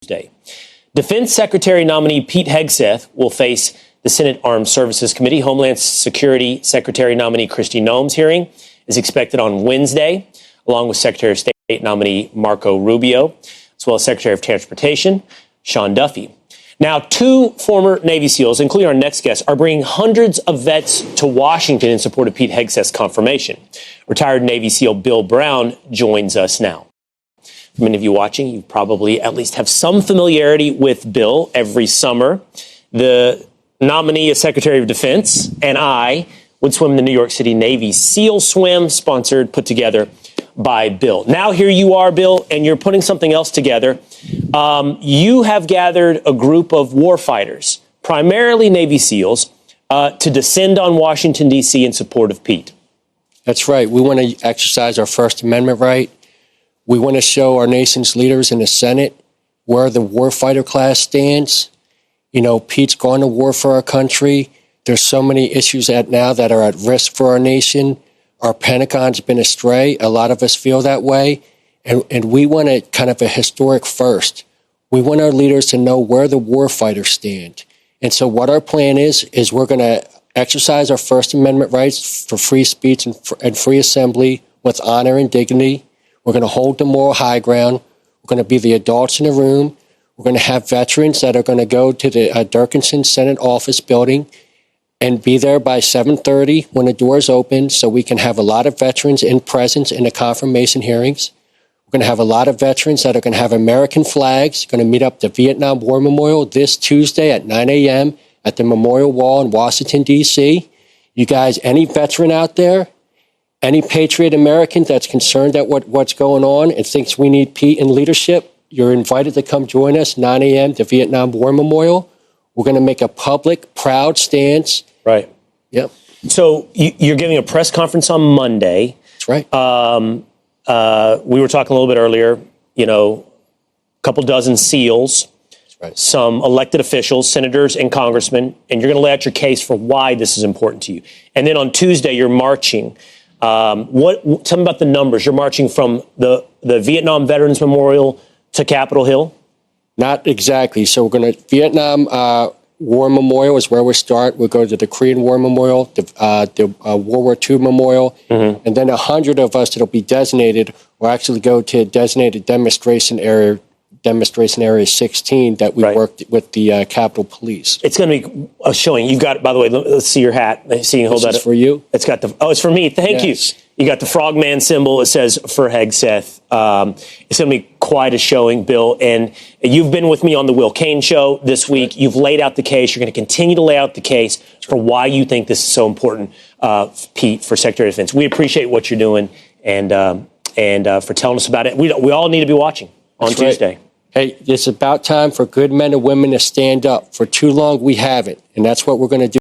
Tuesday. Defense Secretary nominee Pete Hegseth will face the Senate Armed Services Committee. Homeland Security Secretary nominee Kristi Noem's hearing is expected on Wednesday, along with Secretary of State nominee Marco Rubio, as well as Secretary of Transportation Sean Duffy. Now, two former Navy SEALs, including our next guest, are bringing hundreds of vets to Washington in support of Pete Hegseth's confirmation. Retired Navy SEAL Bill Brown joins us now. For many of you watching, you probably at least have some familiarity with Bill. Every summer, the nominee as Secretary of Defense and I would swim the New York City Navy SEAL Swim, put together by Bill. Now here you are, Bill, and you're putting something else together. You have gathered a group of warfighters, primarily Navy SEAls, to descend on Washington, D.C. in support of Pete. That's right. We want to exercise our First Amendment right. We want to show our nation's leaders in the Senate where the warfighter class stands. You know, Pete's gone to war for our country. There's so many issues now that are at risk for our nation. Our Pentagon's been astray. A lot of us feel that way. And we want a kind of a historic first. We want our leaders to know where the warfighters stand. And so what our plan is we're going to exercise our First Amendment rights for free speech and free assembly with honor and dignity. We're going to hold the moral high ground. We're going to be the adults in the room. We're going to have veterans that are going to go to the Durkinson Senate office building and be there by 7:30 when the doors open so we can have a lot of veterans in presence in the confirmation hearings. We're going to have a lot of veterans that are going to have American flags, going to meet up at the Vietnam War Memorial this Tuesday at 9 a.m. at the Memorial Wall in Washington, D.C. You guys, any veteran out there, any patriot American that's concerned at what's going on and thinks we need Pete in leadership, you're invited to come join us 9 a.m. the Vietnam War Memorial. We're going to make a public, proud stance. Right. Yep. So you're giving a press conference on Monday. That's right. We were talking a little bit earlier, you know, a couple dozen SEALs, that's right, some elected officials, senators and congressmen, and you're going to lay out your case for why this is important to you. And then on Tuesday, you're marching. Tell me about the numbers. You're marching from the Vietnam Veterans Memorial to Capitol Hill? Not exactly. So we're going to Vietnam War Memorial is where we start. We'll go to the Korean War Memorial, the World War II Memorial, and then 100 of us that'll be designated will actually go to designated demonstration area 16 that we worked with the Capitol Police. It's going to be a showing. You've got, by the way, let's see your hat. Hold that up. For you? It's got it's for me. Thank you. You got the frogman symbol. It says for Hegseth. It's going to be quite a showing, Bill. And you've been with me on the Will Cain show this week. You've laid out the case. You're going to continue to lay out the case for why you think this is so important, Pete, for Secretary of Defense. We appreciate what you're doing and for telling us about it. We all need to be watching on Tuesday. Hey, it's about time for good men and women to stand up. For too long, we haven't. And that's what we're going to do.